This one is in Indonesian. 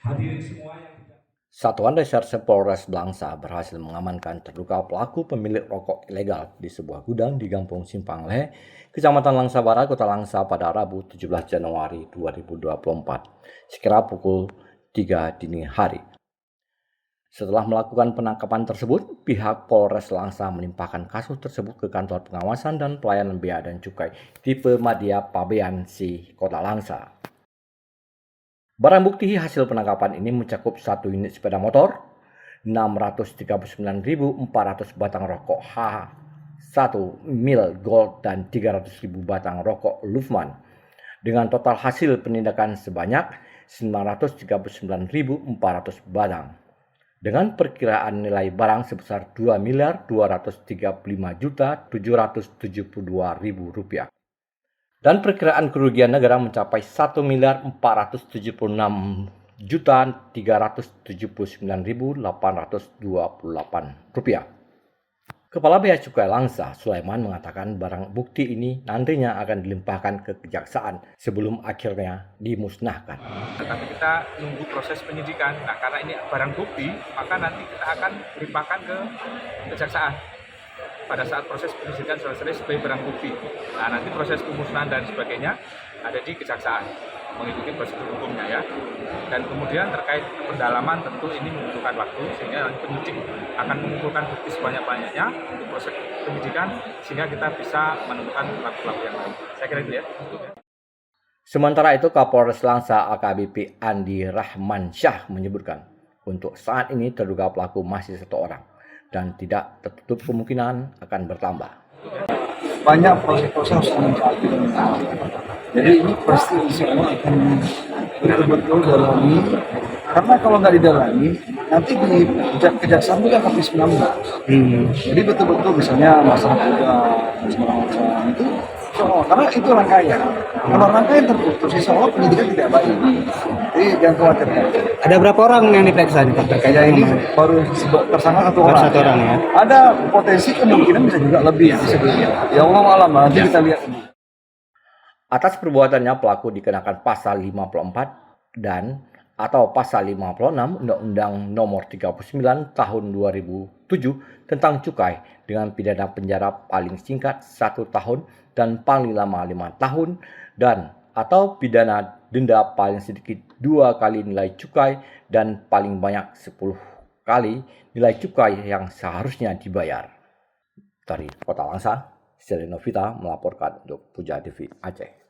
Hadirin semua yang Satuan Reserse Polres Blangsa berhasil mengamankan terduga pelaku pemilik rokok ilegal di sebuah gudang di Kampung Simpang Lehe, Kecamatan Langsa Barat, Kota Langsa pada Rabu 17 Januari 2024, sekira pukul 3 dini hari. Setelah melakukan penangkapan tersebut, pihak Polres Langsa melimpahkan kasus tersebut ke Kantor Pengawasan dan Pelayanan Bea dan Cukai tipe Madya Pabean Si Kota Langsa. Barang bukti hasil penangkapan ini mencakup 1 unit sepeda motor, 639.400 batang rokok H1 mil gold dan 300.000 batang rokok Lufman, dengan total hasil penindakan sebanyak 939.400 batang, dengan perkiraan nilai barang sebesar Rp2.235.772.000. Dan perkiraan kerugian negara mencapai Rp1.476.379.828. Kepala Bea Cukai Langsa, Sulaiman, mengatakan barang bukti ini nantinya akan dilimpahkan ke kejaksaan sebelum akhirnya dimusnahkan. Tapi kita nunggu proses penyidikan. Nah, karena ini barang bukti, maka nanti kita akan limpahkan ke kejaksaan pada saat proses penyidikan selesai sebagai barang bukti. Nah, nanti proses pemusnahan dan sebagainya ada di kejaksaan, mengikuti prosedur hukumnya ya. Dan kemudian terkait pendalaman tentu ini membutuhkan waktu, sehingga penyidik akan mengumpulkan bukti sebanyak-banyaknya untuk proses penyidikan, sehingga kita bisa menemukan pelaku-pelaku yang lain. Saya kira itu ya. Sementara itu, Kapolres Langsa AKBP Andi Rahman Syah menyebutkan, untuk saat ini terduga pelaku masih 1 orang dan tidak tertutup kemungkinan akan bertambah. Banyak proses-proses yang mencari. Jadi ini pasti semua akan betul-betul dalami. Karena kalau nggak didalami, nanti di kejaksaan itu akan P19. Jadi betul-betul misalnya masalah segala macam itu, karena itu rangkaian. Kalau rangkaian terputus, insya Allah penyidikan tidak baik. Jadi jangan khawatir. Ada berapa orang yang diperiksa nih Pak? Terkait Ya, ini baru tersangka 1 orang. 1 orang ya. Ada potensi kemungkinan bisa juga lebih. Ya Allah alam, nanti kita lihat. Atas perbuatannya, pelaku dikenakan pasal 54 dan atau pasal 56 Undang-Undang Nomor 39 Tahun 2007 tentang Cukai dengan pidana penjara paling singkat 1 tahun dan paling lama 5 tahun dan atau pidana denda paling sedikit 2 kali nilai cukai dan paling banyak 10 kali nilai cukai yang seharusnya dibayar. Dari Kota Langsa, Selena Vita melaporkan untuk Puja TV Aceh.